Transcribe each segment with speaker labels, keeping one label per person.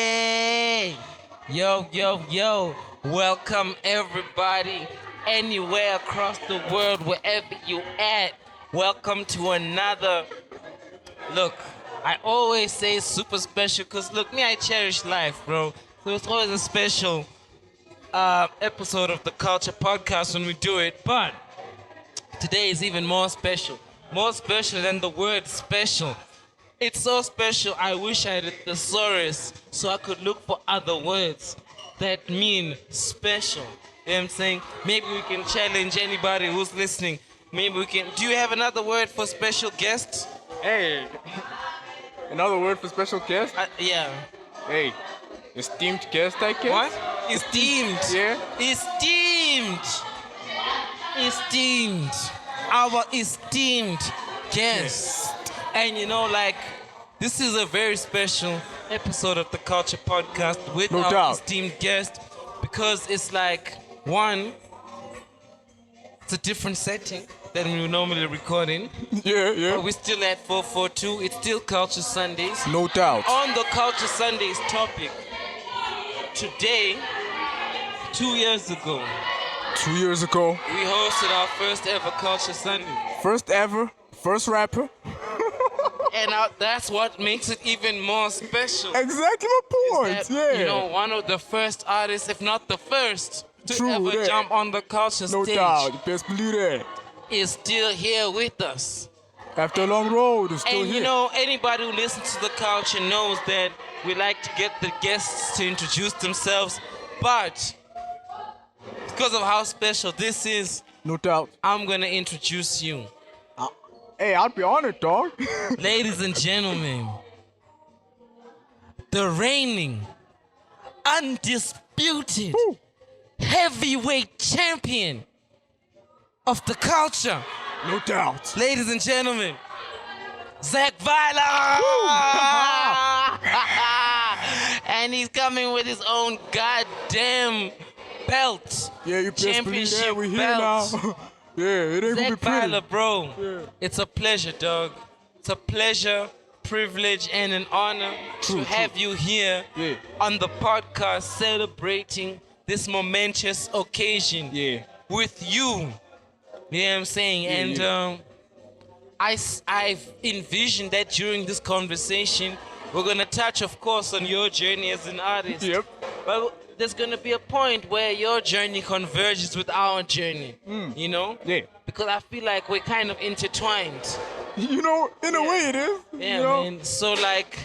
Speaker 1: Hey, yo. Welcome everybody, anywhere across the world, wherever you at. Welcome to another. Look, I always say it's super special because look, me, I cherish life, bro. So it's always a special episode of the Culture Podcast when we do it. But today is even more special. More special than the word special. It's so special, I wish I had a thesaurus so I could look for other words that mean special. You know what I'm saying? Maybe we can challenge anybody who's listening. Maybe we can. Do you have another word for special guests?
Speaker 2: Hey, another word for special guest?
Speaker 1: Yeah.
Speaker 2: Hey, esteemed guest, I guess?
Speaker 1: What? Esteemed.
Speaker 2: Yeah?
Speaker 1: Esteemed. Esteemed. Our esteemed guest. And you know, like, this is a very special episode of the Culture Podcast with
Speaker 2: No
Speaker 1: our
Speaker 2: doubt.
Speaker 1: esteemed guest because it's like, one, it's a different setting than we would normally record in.
Speaker 2: Yeah.
Speaker 1: But we're still at 442. It's still Culture Sundays.
Speaker 2: No doubt.
Speaker 1: On the Culture Sundays topic, today, 2 years ago,
Speaker 2: 2 years ago,
Speaker 1: we hosted our first ever Culture Sunday.
Speaker 2: first ever, first rapper.
Speaker 1: And that's what makes it even more special.
Speaker 2: Exactly my point.
Speaker 1: That,
Speaker 2: Yeah.
Speaker 1: You know, one of the first artists, if not the first, to
Speaker 2: True,
Speaker 1: ever
Speaker 2: yeah.
Speaker 1: jump on the culture
Speaker 2: No
Speaker 1: stage
Speaker 2: doubt. You best believe that.
Speaker 1: is still here with us.
Speaker 2: After a long road, it's still
Speaker 1: And
Speaker 2: here.
Speaker 1: you know, anybody who listens to the culture knows that we like to get the guests to introduce themselves. But because of how special this is,
Speaker 2: No doubt.
Speaker 1: I'm going to introduce you.
Speaker 2: Hey, I'll be honored, dog.
Speaker 1: Ladies and gentlemen, the reigning, undisputed,
Speaker 2: Woo.
Speaker 1: heavyweight champion of the culture.
Speaker 2: No doubt.
Speaker 1: Ladies and gentlemen, Zack Vyler! And he's coming with his own goddamn belt.
Speaker 2: Yeah, you best believe
Speaker 1: Championship
Speaker 2: that. We here
Speaker 1: belt.
Speaker 2: now. Yeah, it ain't gonna
Speaker 1: Zack
Speaker 2: be pretty.
Speaker 1: Vyler, bro.
Speaker 2: Yeah.
Speaker 1: It's a pleasure, dog. It's a pleasure, privilege, and an honor
Speaker 2: True,
Speaker 1: to have you here
Speaker 2: Yeah.
Speaker 1: on the podcast celebrating this momentous occasion
Speaker 2: Yeah.
Speaker 1: with you. You know what I'm saying?
Speaker 2: Yeah,
Speaker 1: And
Speaker 2: yeah.
Speaker 1: I've envisioned that during this conversation, we're going to touch, of course, on your journey as an artist.
Speaker 2: Yep.
Speaker 1: But there's going to be a point where your journey converges with our journey, you know?
Speaker 2: Yeah.
Speaker 1: Because I feel like we're kind of intertwined.
Speaker 2: You know, in a way it is.
Speaker 1: Yeah,
Speaker 2: you know?
Speaker 1: man. So, like,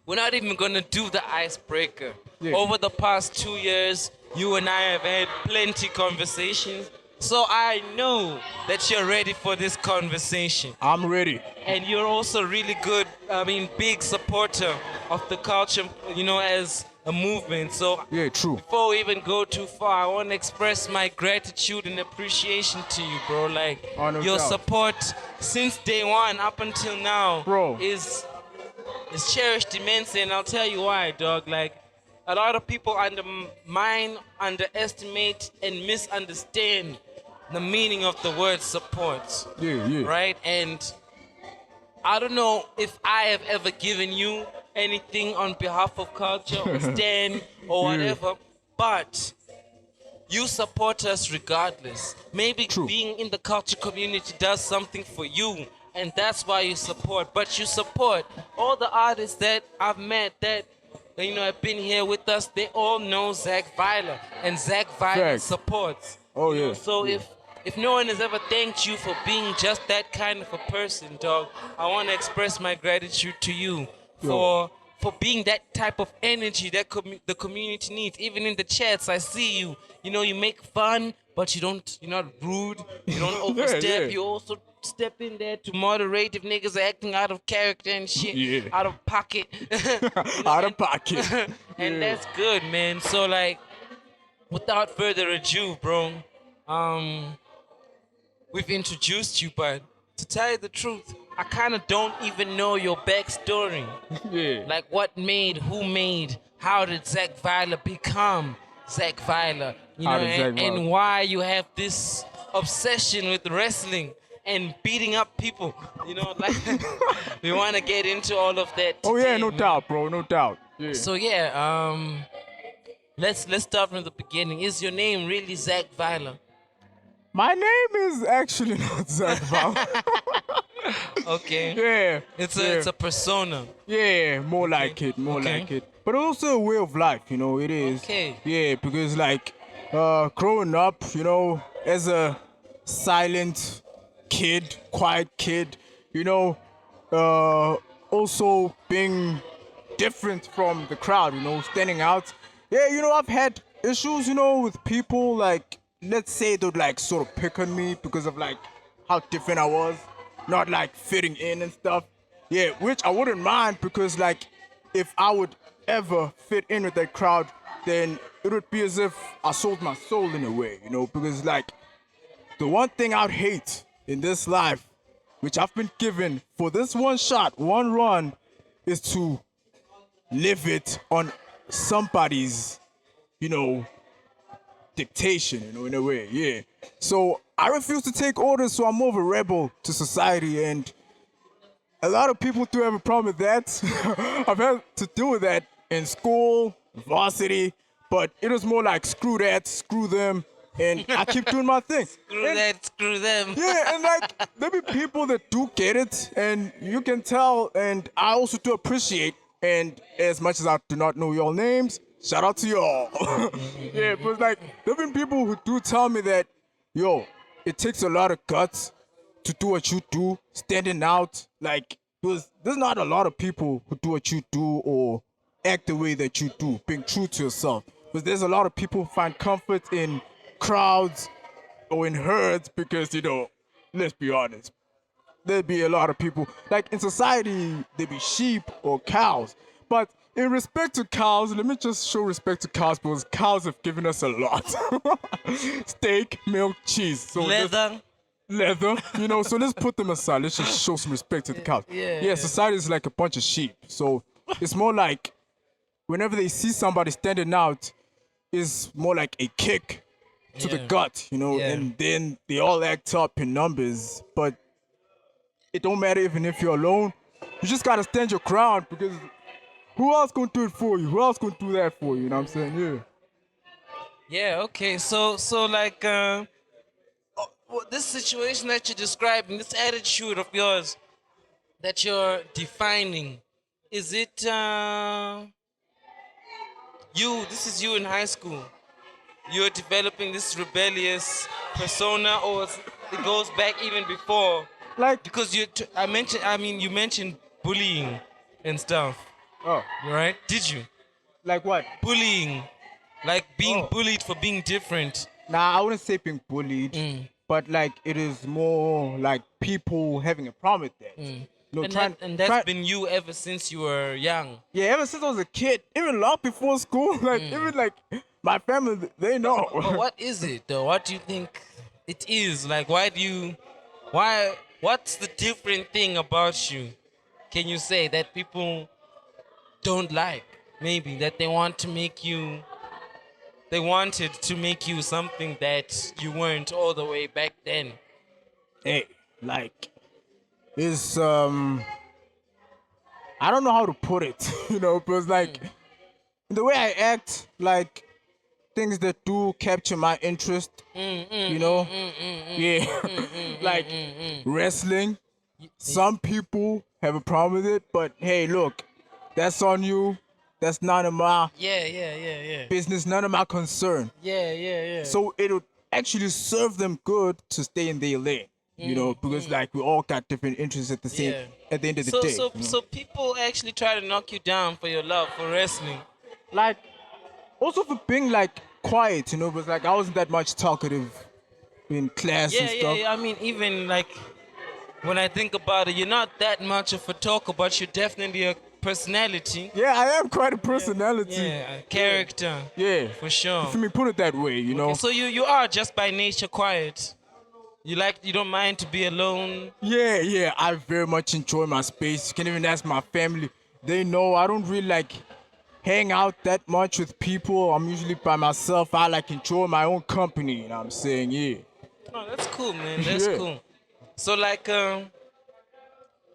Speaker 1: we're not even going to do the icebreaker.
Speaker 2: Yeah.
Speaker 1: Over the past 2 years, you and I have had plenty conversations. So I know that you're ready for this conversation.
Speaker 2: I'm ready.
Speaker 1: And you're also really good, big supporter of the culture, you know, as a movement. So
Speaker 2: Yeah, true.
Speaker 1: before we even go too far, I want to express my gratitude and appreciation to you, bro. Like,
Speaker 2: Oh, no
Speaker 1: your
Speaker 2: doubt.
Speaker 1: support since day one up until now
Speaker 2: Bro.
Speaker 1: is cherished immensely, and I'll tell you why, dog. Like, a lot of people underestimate, and misunderstand the meaning of the word support,
Speaker 2: Yeah.
Speaker 1: right? And I don't know if I have ever given you anything on behalf of culture or Stan or
Speaker 2: Yeah.
Speaker 1: whatever, but you support us regardless. Maybe
Speaker 2: True.
Speaker 1: being in the culture community does something for you, and that's why you support. But you support all the artists that I've met that, you know, have been here with us. They all know Zack Vyler, and Zack Vyler
Speaker 2: Facts.
Speaker 1: supports.
Speaker 2: Oh,
Speaker 1: You know,
Speaker 2: yeah.
Speaker 1: So if no one has ever thanked you for being just that kind of a person, dog, I want to express my gratitude to you for being that type of energy that the community needs. Even in the chats, I see you. You know, you make fun, but you're not rude. You don't overstep.
Speaker 2: yeah.
Speaker 1: You also step in there to moderate if niggas are acting out of character and shit,
Speaker 2: Yeah.
Speaker 1: out of pocket.
Speaker 2: Out of pocket.
Speaker 1: And
Speaker 2: Yeah.
Speaker 1: that's good, man. So, like, without further ado, bro, we've introduced you, but to tell you the truth, I kind of don't even know your backstory.
Speaker 2: Yeah.
Speaker 1: Like, what made, who made, how did Zack Vyler become Zack Vyler? You
Speaker 2: How
Speaker 1: know,
Speaker 2: did Zack
Speaker 1: and
Speaker 2: Vyler-
Speaker 1: why you have this obsession with wrestling and beating up people. You know, like we want to get into all of that.
Speaker 2: Oh yeah,
Speaker 1: today,
Speaker 2: no
Speaker 1: man.
Speaker 2: doubt, bro, no doubt. Yeah.
Speaker 1: So yeah, let's start from the beginning. Is your name really Zack Vyler?
Speaker 2: My name is actually not Zack Vyler.
Speaker 1: Okay.
Speaker 2: Yeah.
Speaker 1: It's a persona.
Speaker 2: Yeah, more like it, more
Speaker 1: Okay.
Speaker 2: like it. But also a way of life, it is.
Speaker 1: Okay.
Speaker 2: Yeah, because like growing up, as a silent kid, quiet kid, also being different from the crowd, standing out. Yeah, I've had issues, with people like, let's say they'd like sort of pick on me because of like how different I was, not like fitting in and stuff. Yeah, which I wouldn't mind because like if I would ever fit in with that crowd, then it would be as if I sold my soul in a way, because like the one thing I'd hate in this life, which I've been given for this one shot, one run, is to live it on somebody's, dictation, in a way, yeah. So I refuse to take orders, so I'm more of a rebel to society, and a lot of people do have a problem with that. I've had to deal with that in school, varsity, but it was more like screw that, screw them, and I keep doing my thing.
Speaker 1: Screw them.
Speaker 2: Yeah, and like there be people that do get it, and you can tell, and I also do appreciate. And as much as I do not know your names, shout out to y'all. Yeah, but like there been people who do tell me that, yo, it takes a lot of guts to do what you do, standing out. Like there's not a lot of people who do what you do or act the way that you do, being true to yourself. Because there's a lot of people who find comfort in crowds or in herds because, let's be honest, there'd be a lot of people. Like in society, there'd be sheep or cows. But in respect to cows, let me just show respect to cows because cows have given us a lot. Steak, milk, cheese. So
Speaker 1: Leather.
Speaker 2: leather, so let's put them aside. Let's just show some respect to the cows.
Speaker 1: Yeah.
Speaker 2: Society is like a bunch of sheep. So it's more like whenever they see somebody standing out, it's more like a kick to the
Speaker 1: Yeah.
Speaker 2: gut,
Speaker 1: Yeah.
Speaker 2: and then they all act up in numbers. But it don't matter even if you're alone. You just gotta stand your ground because who else gonna do it for you? Who else gonna do that for you? You know what I'm saying? Yeah.
Speaker 1: Yeah. Okay. So like this situation that you're describing, this attitude of yours that you're defining, is it you? This is you in high school. You're developing this rebellious persona, or it goes back even before?
Speaker 2: Like,
Speaker 1: Because you mentioned bullying and stuff,
Speaker 2: oh,
Speaker 1: right? Did you?
Speaker 2: like what?
Speaker 1: Bullying, like being
Speaker 2: Oh.
Speaker 1: bullied for being different.
Speaker 2: Nah, I wouldn't say being bullied, but like it is more like people having a problem with that.
Speaker 1: And that's been you ever since you were young.
Speaker 2: Yeah, ever since I was a kid, even long before school, like even like my family, they know.
Speaker 1: But what is it though? What do you think it is? Like, what's the different thing about you? Can you say that people don't like? Maybe that they wanted to make you something that you weren't all the way back then.
Speaker 2: Hey, like, it's I don't know how to put it, because like the way I act, like things that do capture my interest, yeah, like wrestling. Some people have a problem with it, but hey, look, that's on you. That's none of my
Speaker 1: Yeah.
Speaker 2: business, none of my concern.
Speaker 1: Yeah.
Speaker 2: So it'll actually serve them good to stay in their lane, because like we all got different interests at the at the end of the day.
Speaker 1: So people actually try to knock you down for your love for wrestling.
Speaker 2: Like also for being like quiet, but like I wasn't that much talkative in class and stuff.
Speaker 1: Yeah. I mean, even like when I think about it, you're not that much of a talker, but you're definitely a personality.
Speaker 2: Yeah, I am quite a personality.
Speaker 1: Yeah, a character.
Speaker 2: Yeah.
Speaker 1: For sure.
Speaker 2: If me put it that way,
Speaker 1: Okay, so you are just by nature quiet. You don't mind to be alone.
Speaker 2: Yeah, I very much enjoy my space. You can even ask my family. They know I don't really like hang out that much with people. I'm usually by myself. I like enjoy my own company, you know what I'm saying? Yeah.
Speaker 1: Oh, that's cool, man. That's
Speaker 2: Yeah.
Speaker 1: cool. So like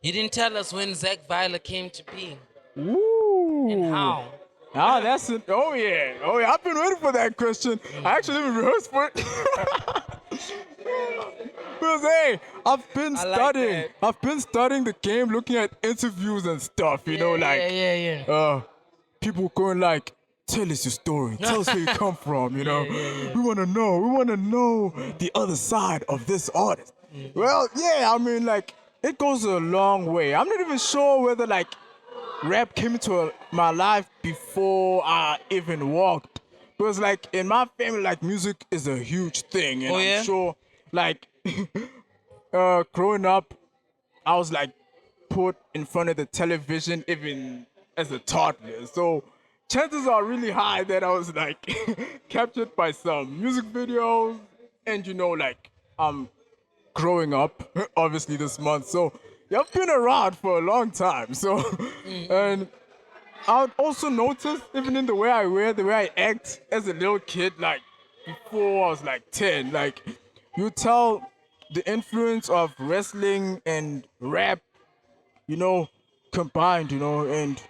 Speaker 1: You didn't tell us when Zack Vyler came to be
Speaker 2: Ooh.
Speaker 1: and how.
Speaker 2: Ah, that's it. Oh yeah. Oh yeah. I've been waiting for that question. I actually even rehearsed for it. Because hey, I've been
Speaker 1: I like
Speaker 2: studying.
Speaker 1: that.
Speaker 2: I've been studying the game, looking at interviews and stuff. You know, like
Speaker 1: yeah.
Speaker 2: people going like, tell us your story. Tell us where you come from. You know,
Speaker 1: yeah.
Speaker 2: we want to know. We want to know the other side of this artist. Well, yeah. I mean, like it goes a long way. I'm not even sure whether like rap came into my life before I even walked. Because like in my family, like music is a huge thing, and
Speaker 1: Oh, yeah?
Speaker 2: I'm sure like growing up, I was like put in front of the television even as a toddler. So chances are really high that I was like captured by some music videos, and you know like growing up obviously this month. So you've been around for a long time. So and I would also notice, even in the way I wear, the way I act as a little kid, like before I was like 10, like you tell the influence of wrestling and rap, you know, combined, you know, and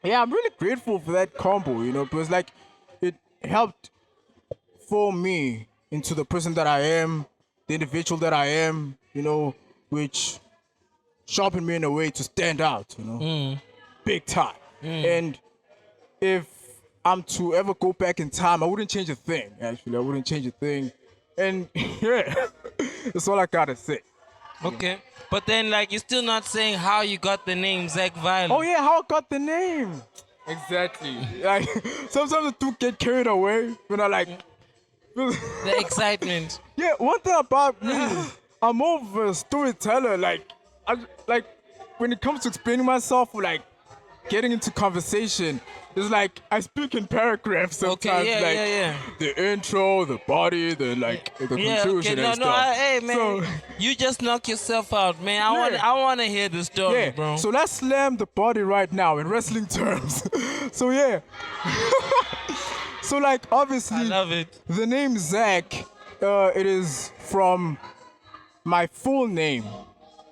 Speaker 2: yeah, I'm really grateful for that combo, you know, because like it helped form me into the person that I am, the individual that I am, you know, which sharpened me in a way to stand out, you know, big time. And if I'm to ever go back in time, I wouldn't change a thing. Actually, I wouldn't change a thing. And yeah, that's all I gotta say.
Speaker 1: Okay. But then, like, you're still not saying how you got the name Zack Vyler.
Speaker 2: Oh yeah, how I got the name? Exactly. Like sometimes I do get carried away when I like.
Speaker 1: The excitement.
Speaker 2: Yeah, one thing about me, I'm more of a storyteller. Like when it comes to explaining myself, or like getting into conversation, it's like I speak in paragraphs sometimes.
Speaker 1: yeah,
Speaker 2: like
Speaker 1: yeah.
Speaker 2: the intro, the body, the
Speaker 1: Yeah,
Speaker 2: conclusion
Speaker 1: okay.
Speaker 2: and
Speaker 1: No,
Speaker 2: stuff.
Speaker 1: hey, man.
Speaker 2: So,
Speaker 1: You just knock yourself out, man.
Speaker 2: Yeah.
Speaker 1: I want to hear the story,
Speaker 2: yeah.
Speaker 1: bro.
Speaker 2: So let's slam the body right now in wrestling terms. So yeah. So like
Speaker 1: I
Speaker 2: obviously
Speaker 1: love it.
Speaker 2: the name Zack, it is from my full name,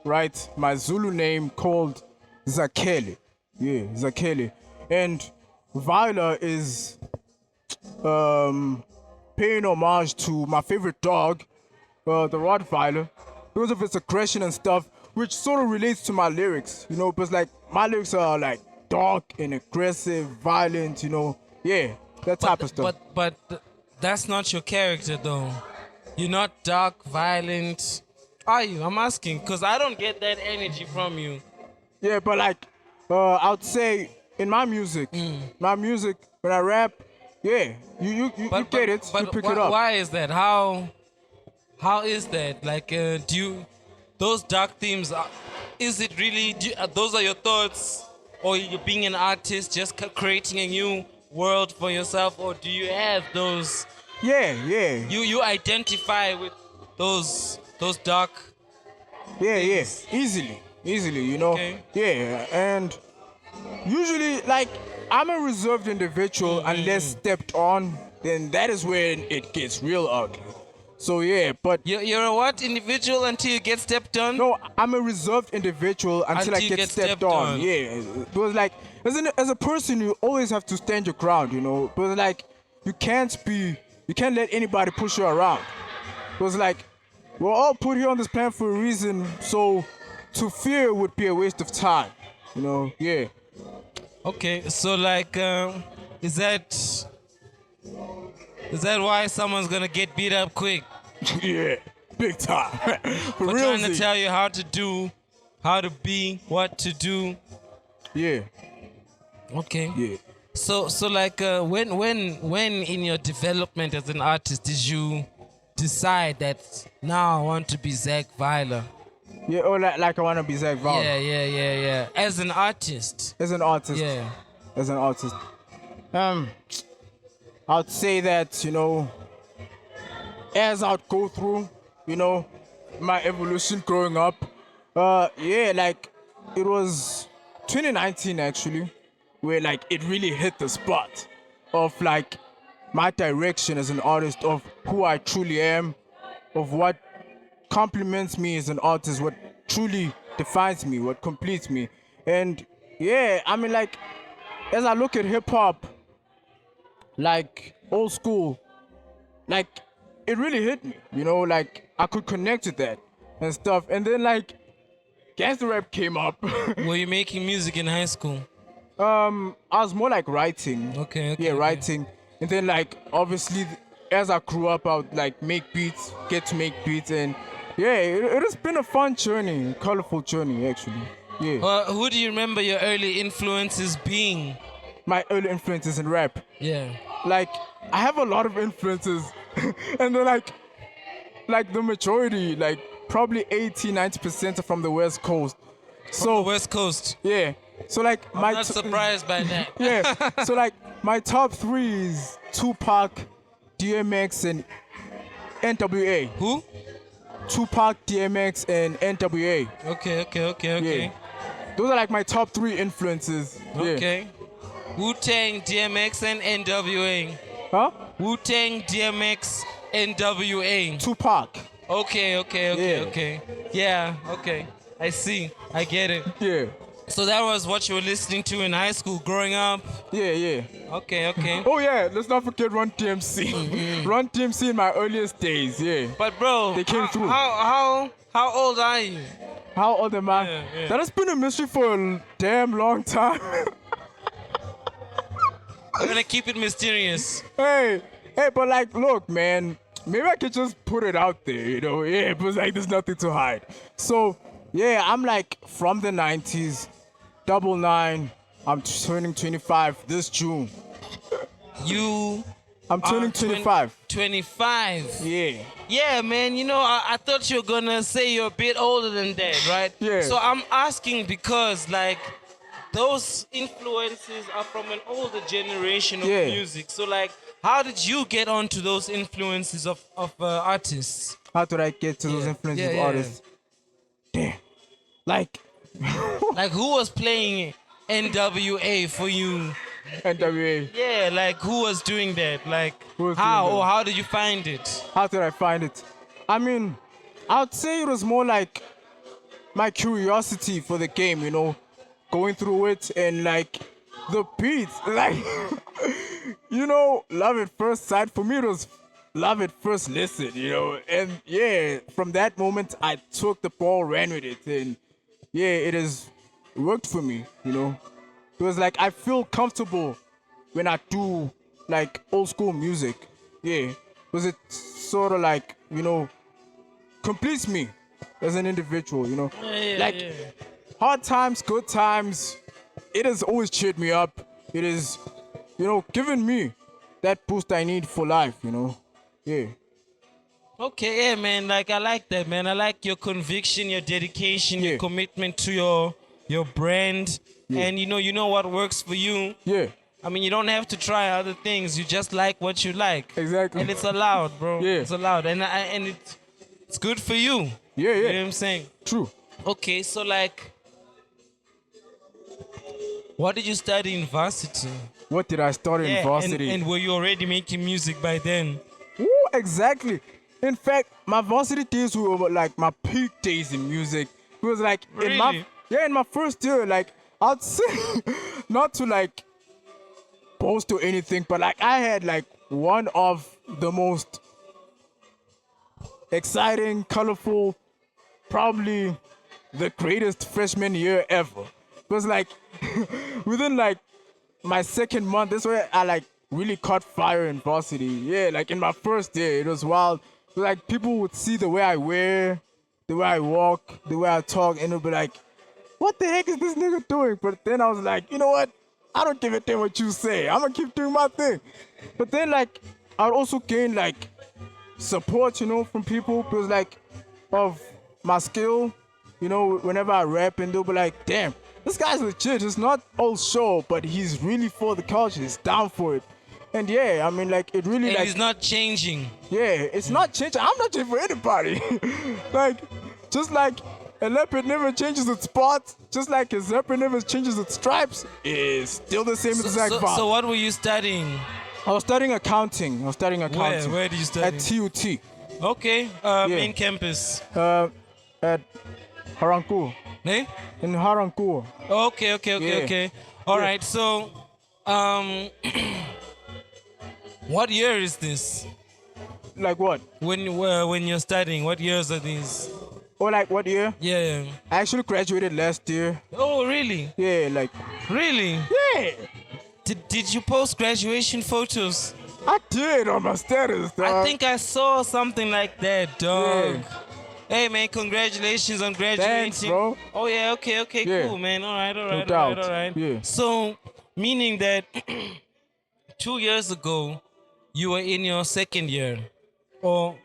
Speaker 2: right? My Zulu name called Zakele. Yeah, Zakele. And Vyler is paying homage to my favorite dog, the Rottweiler, because of its aggression and stuff, which sort of relates to my lyrics, you know, because like my lyrics are like dark and aggressive, violent, you know, yeah, that type of stuff.
Speaker 1: But that's not your character, though. You're not dark, violent. Are you? I'm asking, because I don't get that energy from you.
Speaker 2: Yeah, but like, I would say in my music, when I rap, yeah, you get it, you pick it up.
Speaker 1: Why is that? How is that? Like, do you those dark themes? Is it really? Those are your thoughts, or you being an artist, just creating a new world for yourself, or do you have those?
Speaker 2: Yeah.
Speaker 1: You identify with those dark.
Speaker 2: Yeah,
Speaker 1: things.
Speaker 2: easily, you know.
Speaker 1: Okay.
Speaker 2: Yeah, and usually, like, I'm a reserved individual unless stepped on, then that is when it gets real ugly. So yeah, but
Speaker 1: You're a what individual until you get stepped on?
Speaker 2: no, I'm a reserved individual until I
Speaker 1: you
Speaker 2: get stepped on. Yeah, because like as a person, you always have to stand your ground, you know. But like you can't let anybody push you around. Because like we're all put here on this planet for a reason, so to fear would be a waste of time, you know. Yeah.
Speaker 1: Okay, so like, is that why someone's gonna get beat up quick
Speaker 2: Yeah, big time. For
Speaker 1: for
Speaker 2: real.
Speaker 1: trying to tell you how to do, how to be, what to do?
Speaker 2: Yeah,
Speaker 1: Okay.
Speaker 2: yeah.
Speaker 1: So like, when in your development as an artist did you decide that now I want to be Zack Vyler?
Speaker 2: Yeah, or like I wanna be Zack Vyler.
Speaker 1: Yeah. As an artist.
Speaker 2: As an artist.
Speaker 1: Yeah.
Speaker 2: As an artist. I'd say that, you know, as I'd go through, you know, my evolution growing up, yeah, like it was 2019 actually, where like it really hit the spot of like my direction as an artist, of who I truly am, of what compliments me as an artist, what truly defines me, what completes me. And yeah, I mean, like, as I look at hip hop, like old school, like it really hit me, like I could connect with that and stuff. And then like gangster rap came up.
Speaker 1: Were you making music in high school?
Speaker 2: I was more like writing.
Speaker 1: Okay.
Speaker 2: Yeah, writing. And then like obviously as I grew up, I would like make beats, get to make beats, and yeah, it has been a fun journey, colorful journey actually. Yeah.
Speaker 1: Well, who do you remember your early influences being?
Speaker 2: My early influences in rap.
Speaker 1: Yeah.
Speaker 2: Like I have a lot of influences, and then like the majority, like probably 80-90% are from the West Coast.
Speaker 1: So West Coast.
Speaker 2: Yeah. So like
Speaker 1: I'm not surprised by that.
Speaker 2: Yeah. So like my top three is Tupac, DMX, and NWA.
Speaker 1: Who?
Speaker 2: Tupac, DMX, and NWA.
Speaker 1: Okay.
Speaker 2: Yeah. Those are like my top three influences.
Speaker 1: Okay. Wu-Tang, DMX, and NWA.
Speaker 2: Huh?
Speaker 1: Wu-Tang, DMX, NWA.
Speaker 2: Tupac.
Speaker 1: Okay. Yeah, okay. I see. I get it.
Speaker 2: Yeah.
Speaker 1: So that was what you were listening to in high school growing up?
Speaker 2: Yeah.
Speaker 1: Okay.
Speaker 2: Oh yeah, let's not forget Run DMC. Run DMC in my earliest days, yeah.
Speaker 1: But bro,
Speaker 2: they came through.
Speaker 1: How old are you?
Speaker 2: How old am I?
Speaker 1: Yeah.
Speaker 2: That has been a mystery for a damn long time.
Speaker 1: I'm gonna keep it mysterious.
Speaker 2: Hey, but like, look, man, maybe I could just put it out there, Yeah, but like, there's nothing to hide. So, yeah, I'm like from the 90s, 99. I'm turning 25 this June. I'm turning 25.
Speaker 1: 25.
Speaker 2: Yeah.
Speaker 1: Yeah, man, I thought you were gonna say you're a bit older than that, right?
Speaker 2: Yeah.
Speaker 1: So I'm asking because, like, those influences are from an older generation of music. So, like, how did you get onto those influences of artists?
Speaker 2: How did I get to those influences of artists? Damn. Like,
Speaker 1: like, who was playing NWA for you?
Speaker 2: NWA.
Speaker 1: Yeah, like, who was doing that? Like,
Speaker 2: Or
Speaker 1: how did you find it?
Speaker 2: How did I find it? I mean, I would say it was more like my curiosity for the game, going through it and like the beats, like, love at first sight. For me, it was love at first listen, and yeah, from that moment, I took the ball, ran with it, and yeah, it has worked for me, It was like I feel comfortable when I do like old school music. Yeah. Because it sort of like, completes me as an individual, hard times, good times, it has always cheered me up. It is, given me that boost I need for life, Yeah.
Speaker 1: Okay, yeah, man. Like, I like that, man. I like your conviction, your dedication, your commitment to your brand. Yeah. And you know what works for you.
Speaker 2: Yeah.
Speaker 1: I mean, you don't have to try other things. You just like what you like.
Speaker 2: Exactly.
Speaker 1: And it's allowed, bro.
Speaker 2: Yeah.
Speaker 1: It's allowed. And it's good for you.
Speaker 2: Yeah.
Speaker 1: You know what I'm saying?
Speaker 2: True.
Speaker 1: Okay, so like, what did you study in varsity?
Speaker 2: What did I study in varsity?
Speaker 1: And were you already making music by then?
Speaker 2: Ooh, exactly. In fact, my varsity days were like my peak days in music. It was like
Speaker 1: really?
Speaker 2: in my first year, like I'd say not to like boast or anything, but like I had like one of the most exciting, colorful, probably the greatest freshman year ever. It was like within like my second month, that's where I like really caught fire in varsity. Yeah, like in my first year, it was wild. Like people would see the way I wear, the way I walk, the way I talk, and they'll be like, what the heck is this nigga doing? But then I was like, you know what? I don't give a damn what you say. I'm gonna keep doing my thing. But then like I'd also gain like support, from people because like of my skill, whenever I rap, and they'll be like, damn, this guy's legit. It's not all show, but he's really for the culture. He's down for it. And yeah, I mean, like, it really,
Speaker 1: and
Speaker 2: like...
Speaker 1: it's not changing.
Speaker 2: Yeah, it's not changing. I'm not changing for anybody. Like, just like a leopard never changes its spots, just like a zebra never changes its stripes, it's still the same as Zack Vyler.
Speaker 1: So what were you studying?
Speaker 2: I was studying accounting.
Speaker 1: Where did you study?
Speaker 2: At TUT.
Speaker 1: Okay, main campus.
Speaker 2: At Haranku.
Speaker 1: Hey?
Speaker 2: In Harankur.
Speaker 1: Okay.
Speaker 2: Yeah.
Speaker 1: All
Speaker 2: Yeah.
Speaker 1: right. So, um, what year is this?
Speaker 2: Like what?
Speaker 1: When you're studying, what years are these?
Speaker 2: Or like what year?
Speaker 1: Yeah.
Speaker 2: I actually graduated last year.
Speaker 1: Oh, really?
Speaker 2: Yeah, like
Speaker 1: Really?
Speaker 2: yeah.
Speaker 1: Did you post graduation photos?
Speaker 2: I did on my status, dog.
Speaker 1: I think I saw something like that, dog.
Speaker 2: Yeah.
Speaker 1: Hey man, congratulations on graduating.
Speaker 2: Thanks, bro.
Speaker 1: Oh yeah, okay,
Speaker 2: Yeah.
Speaker 1: cool, man. All right,
Speaker 2: No doubt. Yeah.
Speaker 1: So, meaning that 2 years ago, you were in your second year, or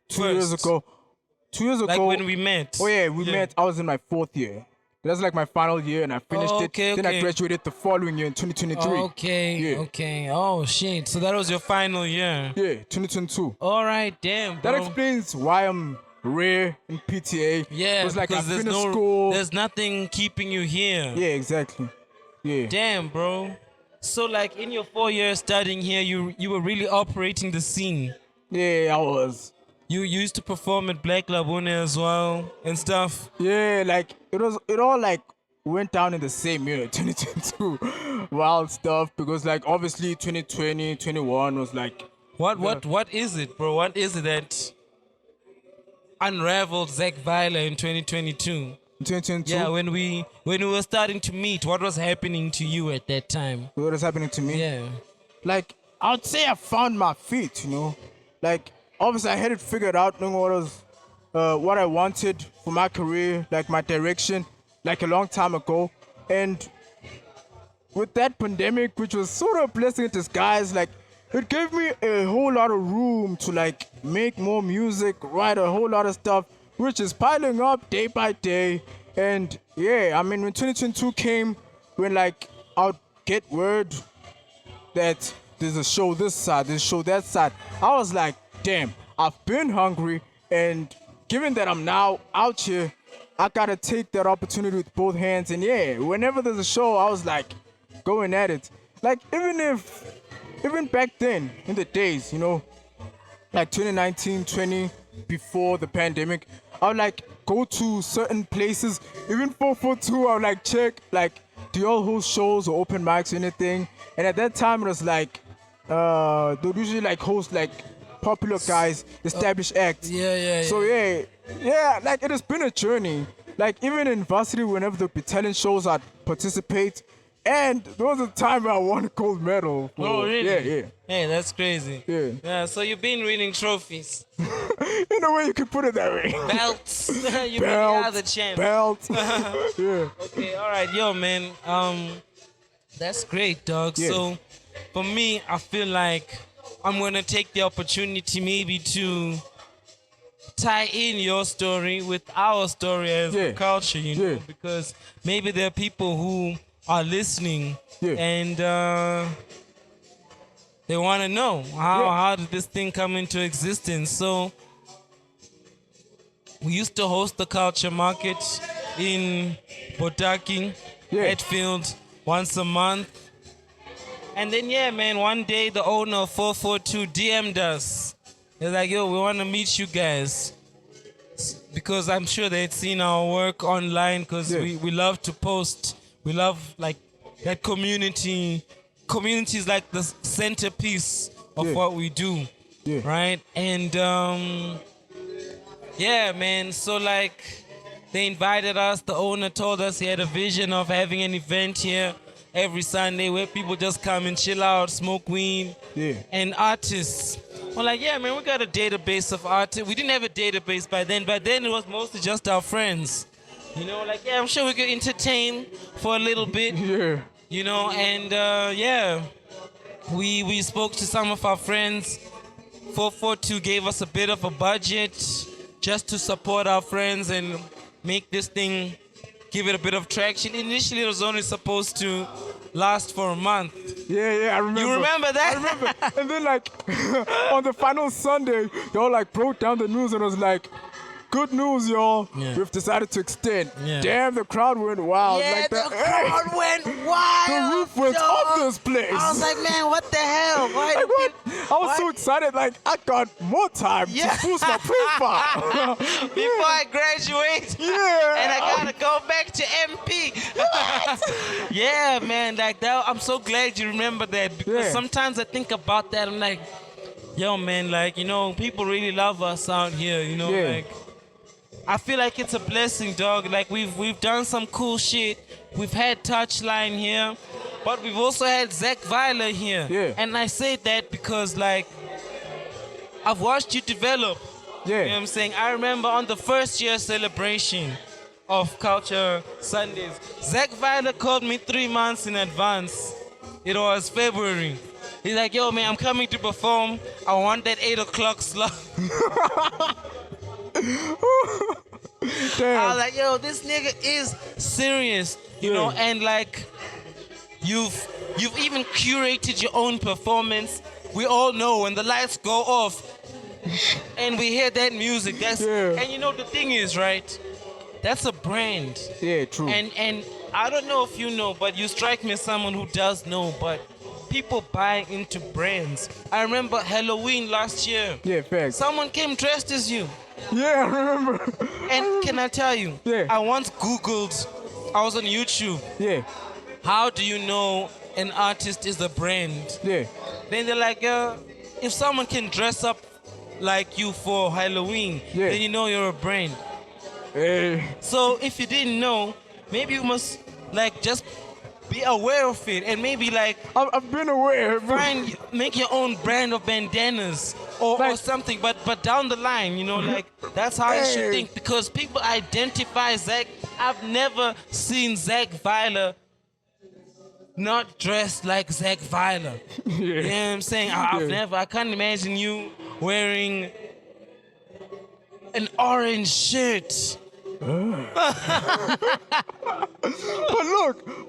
Speaker 2: 2 years
Speaker 1: first?
Speaker 2: ago. 2 years
Speaker 1: Like
Speaker 2: ago.
Speaker 1: when we met.
Speaker 2: Oh yeah, we met. I was in my 4th year. That's like my final year, and I finished
Speaker 1: Okay,
Speaker 2: it. Then I
Speaker 1: okay.
Speaker 2: graduated the following year in 2023.
Speaker 1: Okay,
Speaker 2: Yeah.
Speaker 1: okay. Oh shit. So that was your final year.
Speaker 2: Yeah, 2022.
Speaker 1: All right, damn, bro.
Speaker 2: That explains why I'm rare in PTA.
Speaker 1: Yeah,
Speaker 2: It was like I
Speaker 1: because
Speaker 2: finished school.
Speaker 1: there's nothing keeping you here.
Speaker 2: Yeah, exactly. Yeah.
Speaker 1: Damn, bro. So like in your 4 years studying here, you were really operating the scene.
Speaker 2: Yeah, I was.
Speaker 1: You used to perform at Black Laguna as well and stuff.
Speaker 2: Yeah, like it all like went down in the same year, 2022. Wild stuff because like obviously 2020, 21 was like
Speaker 1: What is it, bro? What is it that unraveled Zack Vyler in 2022?
Speaker 2: 2022.
Speaker 1: Yeah, when we were starting to meet, what was happening to you at that time?
Speaker 2: What is happening to me?
Speaker 1: Yeah.
Speaker 2: Like I'd say I found my feet, you know. Like obviously I had it figured out, knowing what I wanted for my career, like my direction, like a long time ago. And with that pandemic, which was sort of a blessing in disguise, like it gave me a whole lot of room to like make more music, write a whole lot of stuff, which is piling up day by day. And yeah, I mean when 2022 came, when like I'd get word that there's a show this side, there's a show that side, I was like, damn, I've been hungry, and given that I'm now out here, I gotta take that opportunity with both hands. And yeah, whenever there's a show, I was like going at it. Like even back then in the days, you know, like 2019, 20, before the pandemic, I would like go to certain places. Even 442, I would like check like do y'all host shows or open mics or anything. And at that time it was like they would usually like host like popular guys, established acts.
Speaker 1: Yeah.
Speaker 2: So yeah, like it has been a journey. Like even in varsity, whenever there'd be talent shows, I'd participate. And there was a time where I won a gold medal.
Speaker 1: Oh, really?
Speaker 2: Yeah.
Speaker 1: Hey, that's crazy.
Speaker 2: Yeah.
Speaker 1: Yeah, so you've been winning trophies.
Speaker 2: In a way, you could put it that way.
Speaker 1: Belts. You really are the champ.
Speaker 2: Belt. Yeah.
Speaker 1: Okay, all right. Yo, man. That's great, dog.
Speaker 2: Yeah.
Speaker 1: So, for me, I feel like I'm going to take the opportunity maybe to tie in your story with our story as a culture, you know, because maybe there are people who are listening and they want to know how did this thing come into existence. So we used to host the culture market in Botaki, Hatfield, once a month. And then man, one day the owner of 442 DM'd us. They're like, yo, we want to meet you guys. Because I'm sure they'd seen our work online, because we love to post. We love like that community. Community is like the centerpiece of what we do, right? And man. So like they invited us. The owner told us he had a vision of having an event here every Sunday where people just come and chill out, smoke weed, and artists. We're like, man, we got a database of artists. We didn't have a database by then. By then it was mostly just our friends. You know, like, I'm sure we could entertain for a little bit. You know, and we spoke to some of our friends. 442 gave us a bit of a budget just to support our friends and make this thing, give it a bit of traction. Initially, it was only supposed to last for a month.
Speaker 2: Yeah, I remember.
Speaker 1: You remember that?
Speaker 2: I remember. And then like on the final Sunday, they all like broke down the news and was like, good news, y'all. We've decided to extend. Damn, the crowd went wild.
Speaker 1: Yeah,
Speaker 2: like
Speaker 1: the crowd went wild.
Speaker 2: The roof went off the this place.
Speaker 1: I was like, man, what the hell? Why
Speaker 2: Like,
Speaker 1: do
Speaker 2: what?
Speaker 1: people,
Speaker 2: I was so excited. Like, I got more time
Speaker 1: Yeah.
Speaker 2: to boost my profile.
Speaker 1: before I graduate?
Speaker 2: Yeah.
Speaker 1: And I gotta go back to MP. Yeah, man, like that. I'm so glad you remember that because
Speaker 2: Yeah.
Speaker 1: sometimes I think about that. I'm like, yo, man, like people really love us out here.
Speaker 2: Yeah.
Speaker 1: Like I feel like it's a blessing, dog. Like we've done some cool shit. We've had Touchline here, but we've also had Zack Vyler here.
Speaker 2: Yeah.
Speaker 1: And I say that because like I've watched you develop.
Speaker 2: Yeah.
Speaker 1: You know what I'm saying? I remember on the first year celebration of Kulcha Sundaze, Zack Vyler called me 3 months in advance. It was February. He's like, yo, man, I'm coming to perform. I want that 8 o'clock slot. I was like, yo, this nigga is serious. You know, and like, you've even curated your own performance. We all know when the lights go off and we hear that music. And the thing is, right? That's a brand.
Speaker 2: Yeah, true.
Speaker 1: And I don't know if you know, but you strike me as someone who does know, but people buy into brands. I remember Halloween last year.
Speaker 2: Yeah, facts.
Speaker 1: Someone came dressed as you.
Speaker 2: Yeah, I remember.
Speaker 1: And can I tell you?
Speaker 2: Yeah.
Speaker 1: I once Googled, I was on YouTube.
Speaker 2: Yeah,
Speaker 1: How do you know an artist is a brand?
Speaker 2: yeah.
Speaker 1: Then they're like, if someone can dress up like you for Halloween,
Speaker 2: Yeah.
Speaker 1: then you know you're a brand.
Speaker 2: Hey.
Speaker 1: So if you didn't know, maybe you must like just be aware of it and maybe like
Speaker 2: I've been aware.
Speaker 1: make your own brand of bandanas or
Speaker 2: Like-
Speaker 1: something. But down the line, like that's how you should
Speaker 2: Hey.
Speaker 1: think because people identify Zack. I've never seen Zack Vyler not dressed like Zack Vyler. You know what I'm saying? I can't imagine you wearing an orange shirt.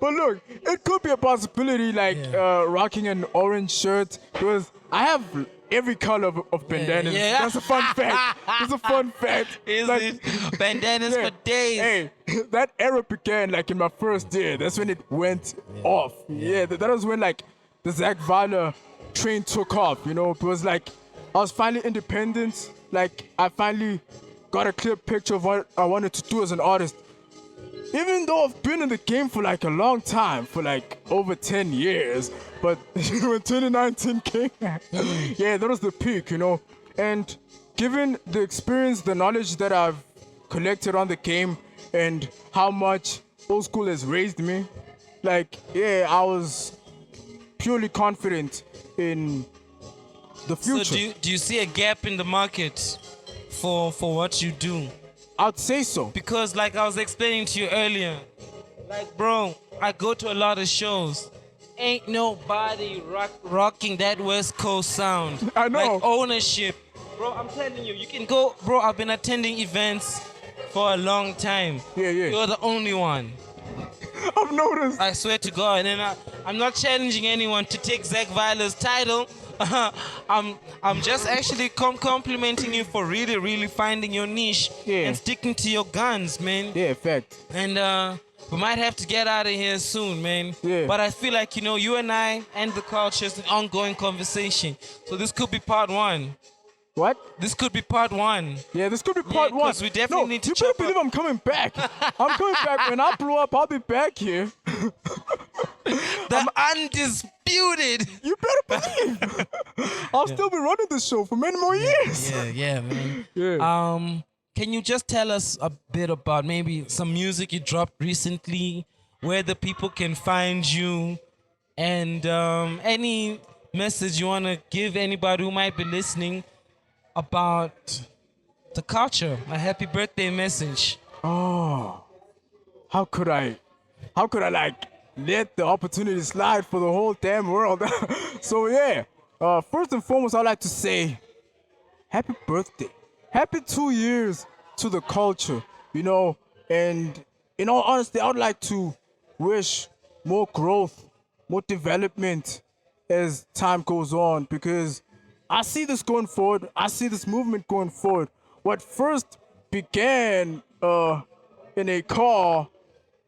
Speaker 2: But look, it could be a possibility like rocking an orange shirt because I have every color of bandanas.
Speaker 1: Yeah.
Speaker 2: That's a fun fact. That's a fun fact.
Speaker 1: Is
Speaker 2: Like,
Speaker 1: it bandanas for days?
Speaker 2: Hey, that era began like in my first year. That's when it went off. Yeah, that was when like the Zack Vyler train took off. It was like I was finally independent. Like I finally got a clear picture of what I wanted to do as an artist. Even though I've been in the game for like a long time, for like over 10 years, but when 2019 came, yeah, that was the peak, And given the experience, the knowledge that I've collected on the game, and how much old school has raised me, like, yeah, I was purely confident in the
Speaker 1: So
Speaker 2: future.
Speaker 1: do you see a gap in the market for what you do?
Speaker 2: I'd say so.
Speaker 1: Because like I was explaining to you earlier, like bro, I go to a lot of shows. Ain't nobody rocking that West Coast sound.
Speaker 2: I know.
Speaker 1: Like ownership. Bro, I'm telling you, you can go, bro, I've been attending events for a long time.
Speaker 2: Yeah.
Speaker 1: You're the only one.
Speaker 2: I've noticed.
Speaker 1: I swear to God. And I'm not challenging anyone to take Zack Vyler's title. I'm just actually complimenting you for really, really finding your niche and sticking to your guns, man.
Speaker 2: Yeah, fact.
Speaker 1: And we might have to get out of here soon, man.
Speaker 2: Yeah.
Speaker 1: But I feel like, you and I and the culture is an ongoing conversation. So this could be part 1.
Speaker 2: What?
Speaker 1: This could be part 1.
Speaker 2: Yeah, this could be part 1.
Speaker 1: 'cause we definitely need to
Speaker 2: you better
Speaker 1: chop
Speaker 2: believe
Speaker 1: up.
Speaker 2: I'm coming back. I'm coming back. When I blow up, I'll be back here.
Speaker 1: The undisputed.
Speaker 2: You better believe. I'll still be running this show for many more years.
Speaker 1: Yeah, man.
Speaker 2: Yeah.
Speaker 1: Can you just tell us a bit about maybe some music you dropped recently, where the people can find you, and any message you want to give anybody who might be listening about the culture? A happy birthday message.
Speaker 2: Oh, how could I like let the opportunity slide for the whole damn world? So yeah, first and foremost, I'd like to say happy birthday. Happy 2 years to the culture, and in all honesty, I would like to wish more growth, more development as time goes on, because I see this going forward. I see this movement going forward. What first began in a car,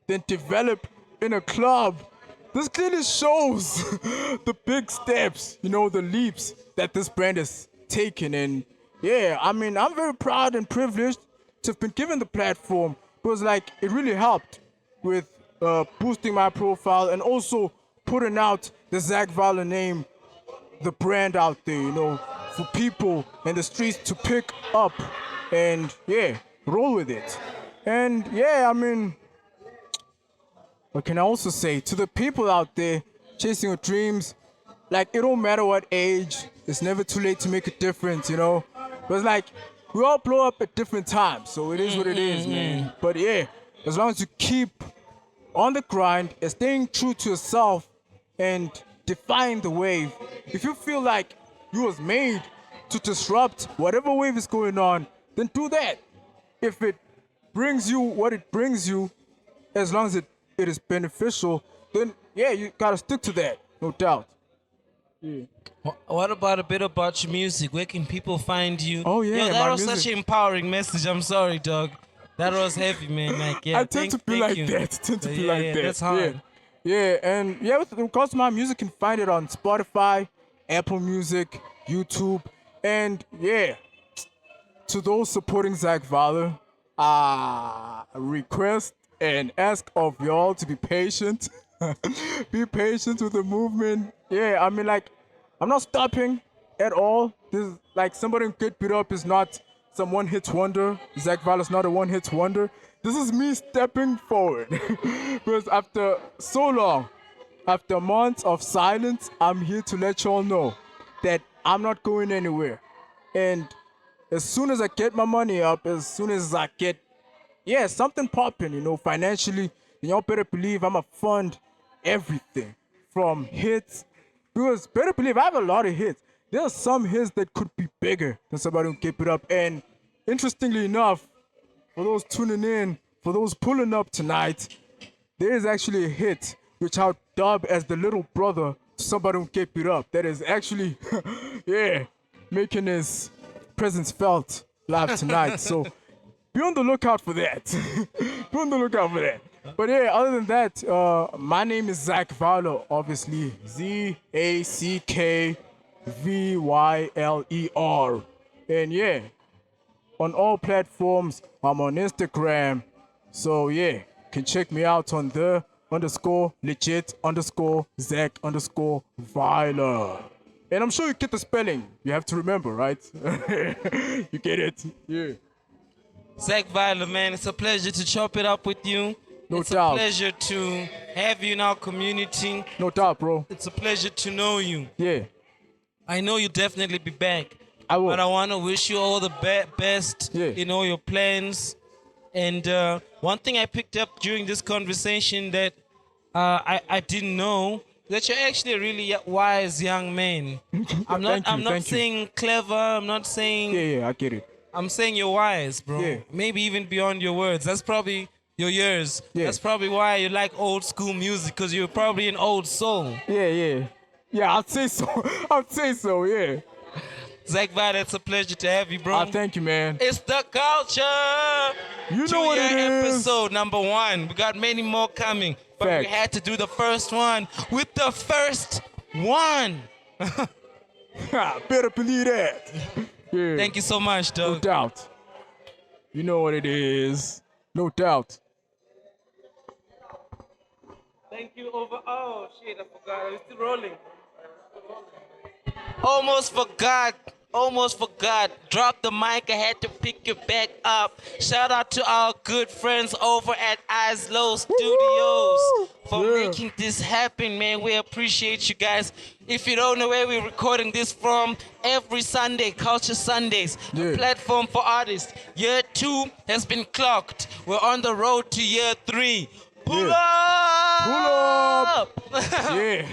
Speaker 2: then developed in a club, this clearly shows the big steps, the leaps that this brand has taken. And yeah, I mean, I'm very proud and privileged to have been given the platform because, like, it really helped with boosting my profile and also putting out the Zack Vyler name, the brand out there, for people in the streets to pick up and, yeah, roll with it. And yeah, I mean, what can I also say to the people out there chasing your dreams? Like, it don't matter what age, it's never too late to make a difference, But like, we all blow up at different times, so it is what it is, man. But yeah, as long as you keep on the grind and staying true to yourself and defying the wave, if you feel like you was made to disrupt whatever wave is going on, then do that. If it brings you what it brings you, as long as it is beneficial, then yeah, you gotta stick to that, no doubt. Yeah.
Speaker 1: What about a bit about your music? Where can people find you?
Speaker 2: Oh yeah,
Speaker 1: Yo, that
Speaker 2: my
Speaker 1: was
Speaker 2: music.
Speaker 1: such an empowering message. I'm sorry, dog. That was heavy, man. Like, yeah,
Speaker 2: I tend to be like
Speaker 1: you.
Speaker 2: that.
Speaker 1: That's hard.
Speaker 2: Yeah, and yeah, with regards to my music, you can find it on Spotify, Apple Music, YouTube, and yeah, to those supporting Zack Vyler, request and ask of y'all to be patient. Be patient with the movement. Yeah, I mean, like, I'm not stopping at all. This is like Somebody Who Get Beat Up is not some one-hit wonder. Zack Vyler's not a one-hit wonder. This is me stepping forward. Because after so long, after months of silence, I'm here to let y'all know that I'm not going anywhere. And as soon as I get my money up, as soon as I get, something popping, financially, y'all better believe I'ma fund everything from hits. Because better believe I have a lot of hits. There are some hits that could be bigger than Somebody Who Keep It Up. And interestingly enough, for those tuning in, for those pulling up tonight, there is actually a hit which I'll dub as the little brother to Somebody Who Keep It Up. That is actually, making his presence felt live tonight. So be on the lookout for that. Be on the lookout for that. But yeah, other than that, my name is Zack Vyler, obviously. ZACKVYLER. And yeah, on all platforms, I'm on Instagram. So yeah, you can check me out on the _legit_Zack_ Vyler. And I'm sure you get the spelling. You have to remember, right? You get it? Yeah.
Speaker 1: Zack Vyler, man, it's a pleasure to chop it up with you.
Speaker 2: No
Speaker 1: it's
Speaker 2: doubt.
Speaker 1: a pleasure to have you in our community.
Speaker 2: No doubt, bro.
Speaker 1: It's a pleasure to know you.
Speaker 2: Yeah.
Speaker 1: I know you'll definitely be back.
Speaker 2: I will.
Speaker 1: But I want to wish you all the best in all your plans. And one thing I picked up during this conversation that I didn't know, that you're actually a really wise young man. I'm not saying clever. I'm not saying...
Speaker 2: Yeah, I get it.
Speaker 1: I'm saying you're wise, bro.
Speaker 2: Yeah.
Speaker 1: Maybe even beyond your words. That's probably your years.
Speaker 2: Yeah.
Speaker 1: That's probably why you like old school music, because you're probably an old soul.
Speaker 2: Yeah. Yeah, I'd say so. I'd say so, yeah.
Speaker 1: Zack Vyler, it's a pleasure to have you, bro.
Speaker 2: Thank you, man.
Speaker 1: It's the culture.
Speaker 2: You know what it is.
Speaker 1: Episode number 1. We got many more coming, but
Speaker 2: Facts.
Speaker 1: we had to do the first one with the first one.
Speaker 2: Better believe that. Yeah.
Speaker 1: Thank you so much,
Speaker 2: No
Speaker 1: dog.
Speaker 2: doubt. You know what it is. No doubt.
Speaker 1: Thank you over. Oh shit, I forgot. Are we still rolling? Almost forgot. Drop the mic. I had to pick it back up. Shout out to our good friends over at Islow Studios for making this happen, man. We appreciate you guys. If you don't know where we're recording this from, every Sunday, Kulcha Sundaze, a platform for artists. Year 2 has been clocked. We're on the road to year 3. Pull up!
Speaker 2: Yeah.